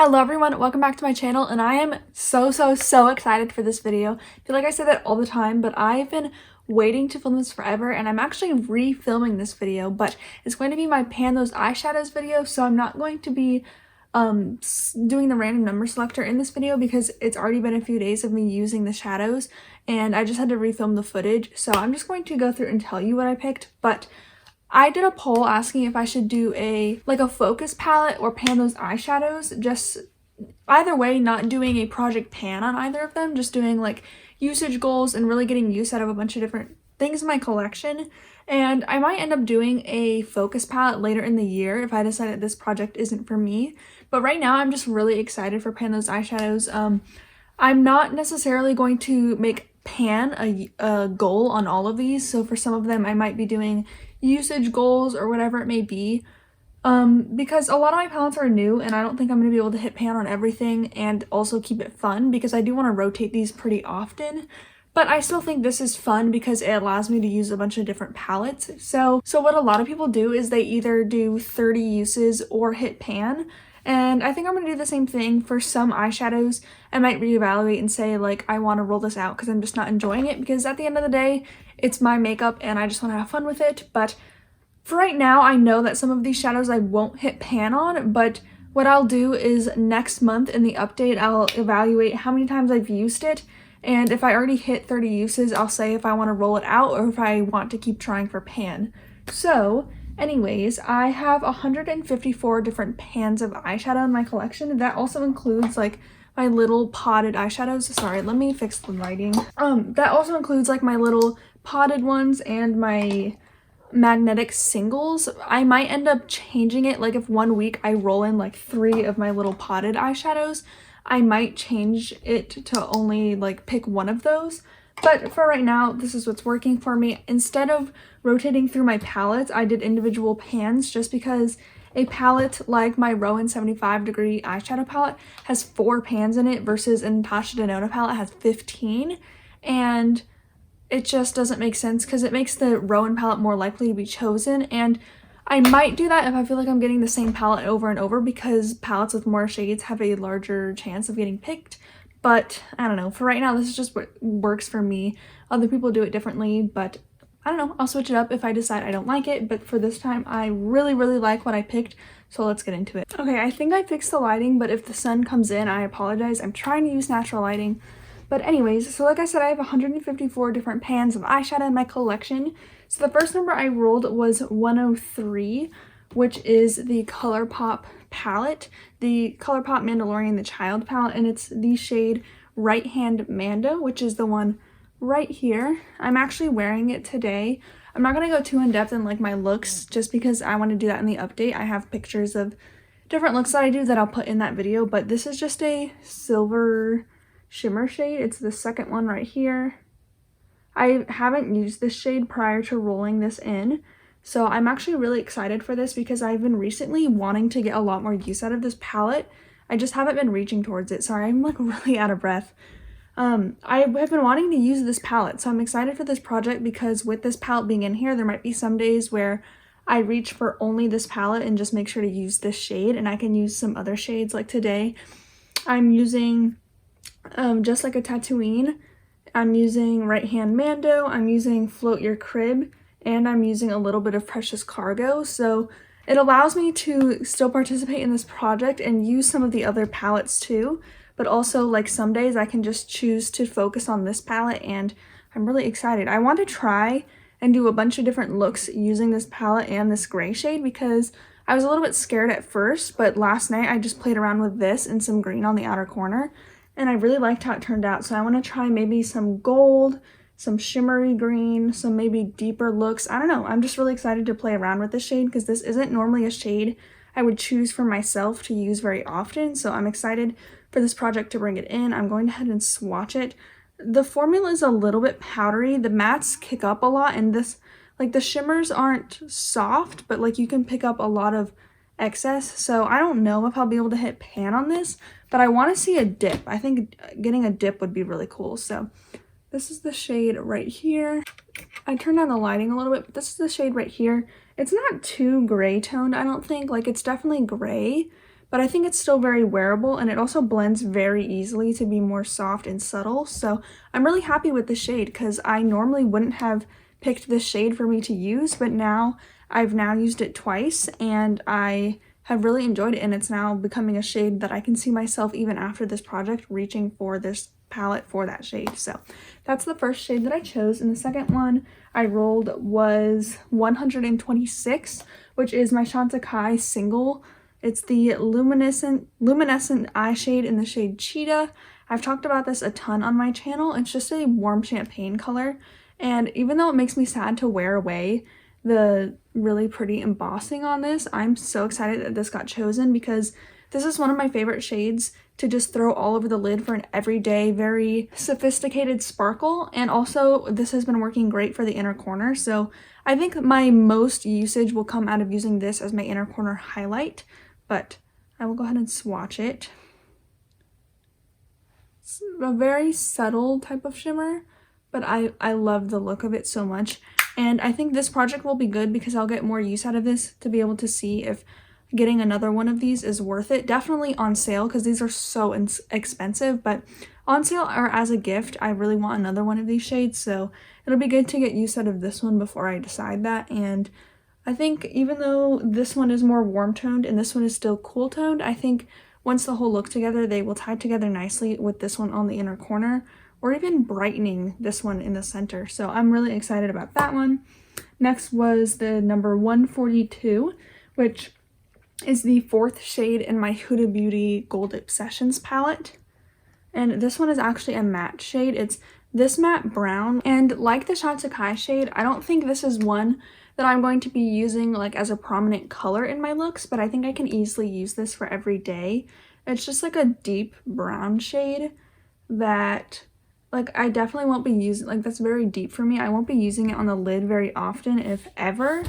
Hello everyone, welcome back to my channel, and I am so excited for this video. I feel like I say that all the time, but I've been waiting to film this forever, and I'm actually re-filming this video, but it's going to be my pan those eyeshadows video, so I'm not going to be doing the random number selector in this video because it's already been a few days of me using the shadows, and I just had to refilm the footage, so I'm just going to go through and tell you what I picked. But I did a poll asking if I should do a focus palette or pan those eyeshadows. Just either way, not doing a project pan on either of them, just doing like usage goals and really getting use out of a bunch of different things in my collection. And I might end up doing a focus palette later in the year if I decide that this project isn't for me. But right now I'm just really excited for pan those eyeshadows. I'm not necessarily going to make pan a goal on all of these, so for some of them I might be doing usage goals or whatever it may be, because a lot of my palettes are new and I don't think I'm going to be able to hit pan on everything and also keep it fun because I do want to rotate these pretty often. But I still think this is fun because it allows me to use a bunch of different palettes. So what a lot of people do is they either do 30 uses or hit pan. And I think I'm going to do the same thing for some eyeshadows. I might reevaluate and say, like, I want to roll this out because I'm just not enjoying it, because at the end of the day, it's my makeup and I just want to have fun with it. But for right now, I know that some of these shadows I won't hit pan on, but what I'll do is next month in the update, I'll evaluate how many times I've used it. And if I already hit 30 uses, I'll say if I want to roll it out or if I want to keep trying for pan. So anyways, I have 154 different pans of eyeshadow in my collection. That also includes like my little potted eyeshadows. Sorry, let me fix the lighting. That also includes like my little potted ones and my magnetic singles. I might end up changing it, like if one week I roll in like 3 of my little potted eyeshadows, I might change it to only like pick one of those. But for right now, this is what's working for me. Instead of rotating through my palettes, I did individual pans just because a palette like my Rowan 75 degree eyeshadow palette has 4 pans in it versus a Natasha Denona palette has 15. And it just doesn't make sense because it makes the Rowan palette more likely to be chosen. And I might do that if I feel like I'm getting the same palette over and over, because palettes with more shades have a larger chance of getting picked. But I don't know, for right now this is just what works for me. Other people do it differently, but I don't know, I'll switch it up if I decide I don't like it. But for this time I really like what I picked, so let's get into it. Okay, I think I fixed the lighting, but if the sun comes in, I apologize. I'm trying to use natural lighting. But anyways, so like I said, I have 154 different pans of eyeshadow in my collection. So the first number I rolled was 103, which is the Colourpop palette, the Colourpop Mandalorian the Child palette, and it's the shade Right Hand Mando, which is the one right here. I'm actually wearing it today. I'm not going to go too in-depth in like my looks just because I want to do that in the update. I have pictures of different looks that I do that I'll put in that video, but this is just a silver shimmer shade. It's the second one right here. I haven't used this shade prior to rolling this in, so I'm actually really excited for this because I've been recently wanting to get a lot more use out of this palette. I just haven't been reaching towards it. Sorry, I'm like really out of breath. I have been wanting to use this palette, so I'm excited for this project because with this palette being in here, there might be some days where I reach for only this palette and just make sure to use this shade, and I can use some other shades. Like today, I'm using Just Like a Tatooine, I'm using Right Hand Mando, I'm using Float Your Crib, and I'm using a little bit of Precious Cargo. So it allows me to still participate in this project and use some of the other palettes too, but also like some days I can just choose to focus on this palette, and I'm really excited. I want to try and do a bunch of different looks using this palette and this gray shade because I was a little bit scared at first, but last night I just played around with this and some green on the outer corner, and I really liked how it turned out. So I want to try maybe some gold, some shimmery green, some maybe deeper looks. I don't know. I'm just really excited to play around with this shade because this isn't normally a shade I would choose for myself to use very often. So I'm excited for this project to bring it in. I'm going ahead and swatch it. The formula is a little bit powdery. The mattes kick up a lot, and this, like the shimmers aren't soft, but like you can pick up a lot of excess. So I don't know if I'll be able to hit pan on this, but I want to see a dip. I think getting a dip would be really cool. So this is the shade right here. I turned down the lighting a little bit, but this is the shade right here. It's not too gray toned, I don't think. Like, it's definitely gray, but I think it's still very wearable, and it also blends very easily to be more soft and subtle. So I'm really happy with the shade because I normally wouldn't have picked this shade for me to use, but now I've used it twice and I have really enjoyed it, and it's now becoming a shade that I can see myself even after this project reaching for this palette for that shade. So that's the first shade that I chose, and the second one I rolled was 126, which is my Chantecaille single. It's the luminescent eye shade in the shade Cheetah. I've talked about this a ton on my channel. It's just a warm champagne color, and even though it makes me sad to wear away the really pretty embossing on this, I'm so excited that this got chosen because this is one of my favorite shades to just throw all over the lid for an everyday, very sophisticated sparkle. And also this has been working great for the inner corner, so I think my most usage will come out of using this as my inner corner highlight. But I will go ahead and swatch it. It's a very subtle type of shimmer, but I love the look of it so much. And I think this project will be good because I'll get more use out of this to be able to see if getting another one of these is worth it. Definitely on sale because these are so expensive, but on sale or as a gift, I really want another one of these shades. So it'll be good to get use out of this one before I decide that. And I think even though this one is more warm toned and this one is still cool toned, I think once the whole look together, they will tie together nicely with this one on the inner corner, or even brightening this one in the center. So I'm really excited about that one. Next was the number 142, which is the fourth shade in my Huda Beauty Gold Obsessions palette. And this one is actually a matte shade. It's this matte brown. And like the Chantecaille shade, I don't think this is one that I'm going to be using like as a prominent color in my looks, but I think I can easily use this for every day. It's just like a deep brown shade that like I definitely won't be using, like that's very deep for me. I won't be using it on the lid very often, if ever,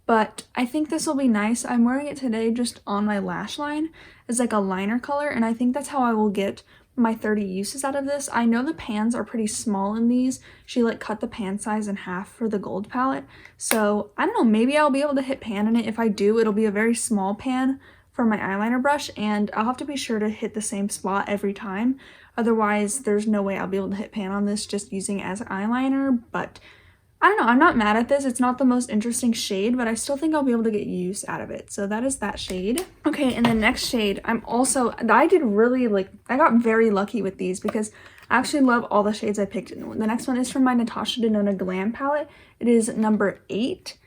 but I think this will be nice. I'm wearing it today just on my lash line as like a liner color, and I think that's how I will get my 30 uses out of this. I know the pans are pretty small in these. She like cut the pan size in half for the gold palette, so I don't know, maybe I'll be able to hit pan in it. If I do, it'll be a very small pan for my eyeliner brush, and I'll have to be sure to hit the same spot every time. Otherwise, there's no way I'll be able to hit pan on this just using it as eyeliner. But I don't know, I'm not mad at this. It's not the most interesting shade, but I still think I'll be able to get use out of it. So that is that shade. Okay, and the next shade, I got very lucky with these because I actually love all the shades I picked. The next one is from my Natasha Denona Glam palette. It is number 8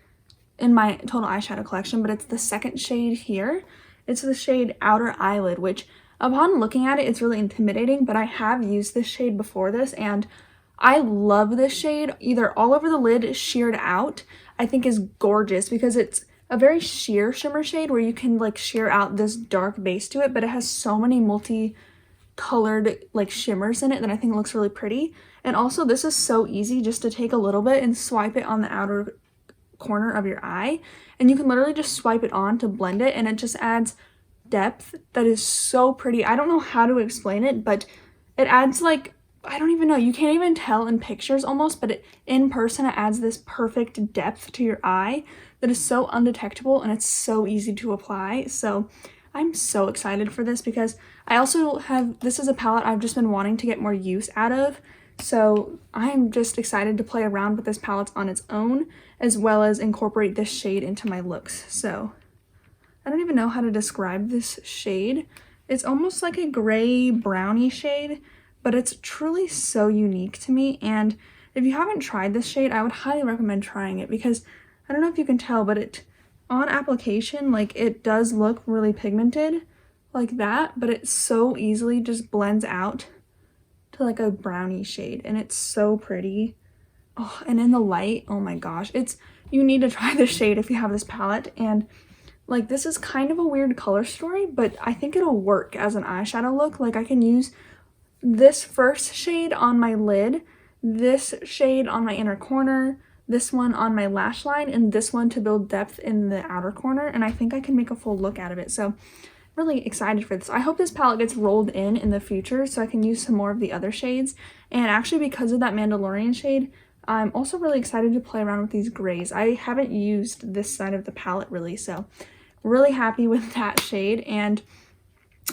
in my total eyeshadow collection, but it's the second shade here. It's the shade Outer Eyelid, which upon looking at it, it's really intimidating, but I have used this shade before this, and I love this shade. Either all over the lid, sheared out, I think is gorgeous because it's a very sheer shimmer shade where you can like sheer out this dark base to it, but it has so many multi-colored like shimmers in it that I think it looks really pretty. And also this is so easy just to take a little bit and swipe it on the outer corner of your eye, and you can literally just swipe it on to blend it, and it just adds depth that is so pretty. I don't know how to explain it, but it adds like, I don't even know, you can't even tell in pictures almost, but in person it adds this perfect depth to your eye that is so undetectable, and it's so easy to apply. So I'm so excited for this because I also this is a palette I've just been wanting to get more use out of. So I'm just excited to play around with this palette on its own, as well as incorporate this shade into my looks. So I don't even know how to describe this shade. It's almost like a gray brownie shade, but it's truly so unique to me. And if you haven't tried this shade, I would highly recommend trying it because I don't know if you can tell, but on application, like it does look really pigmented like that, but it so easily just blends out to like a brownie shade, and it's so pretty. Oh, and in the light, oh my gosh, you need to try this shade if you have this palette. And like this is kind of a weird color story, but I think it'll work as an eyeshadow look. Like I can use this first shade on my lid, this shade on my inner corner, this one on my lash line, and this one to build depth in the outer corner, and I think I can make a full look out of it. So really excited for this. I hope this palette gets rolled in the future so I can use some more of the other shades. And actually, because of that Mandalorian shade, I'm also really excited to play around with these grays. I haven't used this side of the palette really, so really happy with that shade. And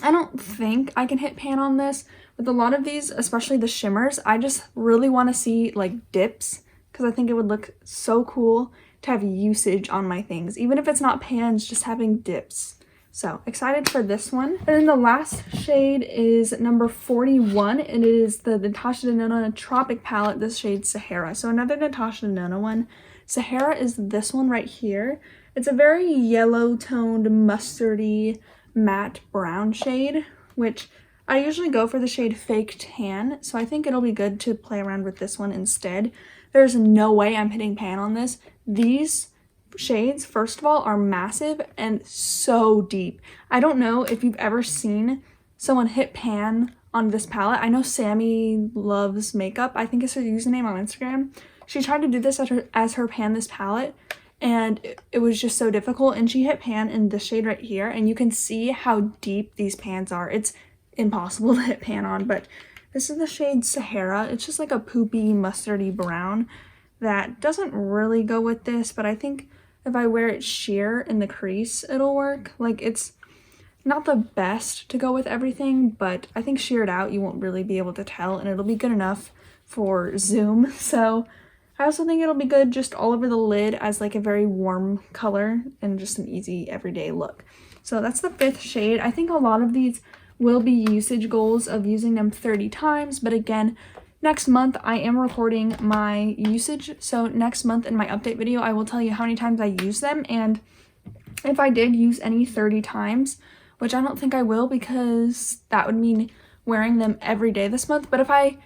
I don't think I can hit pan on this. With a lot of these, especially the shimmers, I just really want to see like dips because I think it would look so cool to have usage on my things. Even if it's not pans, just having dips. So excited for this one. And then the last shade is number 41. It is the Natasha Denona Tropic palette, this shade Sahara. So another Natasha Denona one. Sahara is this one right here. It's a very yellow toned mustardy matte brown shade, which I usually go for the shade Fake Tan, so I think it'll be good to play around with this one instead. There's no way I'm hitting pan on this. These shades, first of all, are massive and so deep. I don't know if you've ever seen someone hit pan on this palette. I know Sammy Loves Makeup, I think is her username on Instagram. She tried to do this as her pan this palette, and it was just so difficult, and she hit pan in this shade right here, and you can see how deep these pans are. It's impossible to hit pan on, but this is the shade Sahara. It's just like a poopy mustardy brown that doesn't really go with this, but I think if I wear it sheer in the crease, it'll work. Like, it's not the best to go with everything, but I think sheared out you won't really be able to tell, and it'll be good enough for zoom. So I also think it'll be good just all over the lid as like a very warm color and just an easy everyday look. So that's the 5th shade. I think a lot of these will be usage goals of using them 30 times, but again, next month I am recording my usage, so next month in my update video I will tell you how many times I use them, and if I did use any 30 times, which I don't think I will because that would mean wearing them every day this month, but if I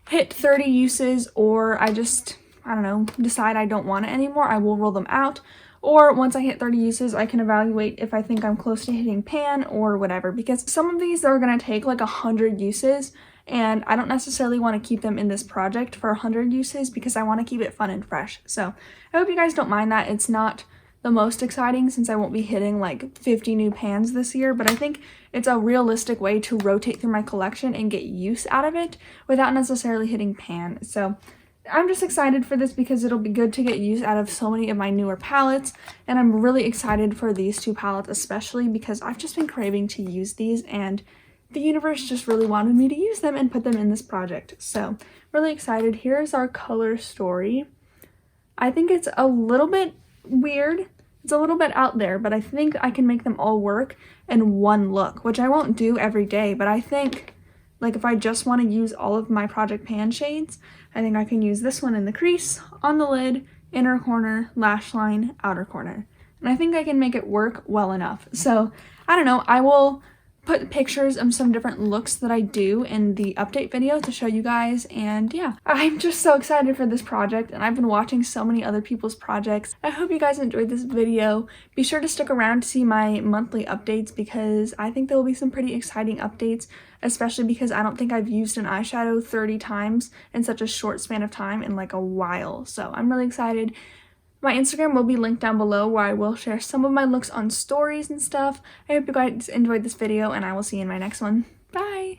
hit 30 uses or I don't know, decide I don't want it anymore, I will roll them out. Or once I hit 30 uses, I can evaluate if I think I'm close to hitting pan or whatever, because some of these are going to take like 100 uses, and I don't necessarily want to keep them in this project for 100 uses because I want to keep it fun and fresh. So I hope you guys don't mind that. It's not the most exciting since I won't be hitting like 50 new pans this year, but I think it's a realistic way to rotate through my collection and get use out of it without necessarily hitting pan. So I'm just excited for this because it'll be good to get use out of so many of my newer palettes, and I'm really excited for these 2 palettes especially because I've just been craving to use these, and the universe just really wanted me to use them and put them in this project. So really excited. Here's our color story. I think it's a little bit weird. It's a little bit out there, but I think I can make them all work in one look, which I won't do every day, but I think like if I just want to use all of my Project Pan shades, I think I can use this one in the crease, on the lid, inner corner, lash line, outer corner. And I think I can make it work well enough. So I don't know, I will put pictures of some different looks that I do in the update video to show you guys, and yeah, I'm just so excited for this project, and I've been watching so many other people's projects. I hope you guys enjoyed this video. Be sure to stick around to see my monthly updates because I think there will be some pretty exciting updates, especially because I don't think I've used an eyeshadow 30 times in such a short span of time in like a while, so I'm really excited. My Instagram will be linked down below where I will share some of my looks on stories and stuff. I hope you guys enjoyed this video, and I will see you in my next one. Bye!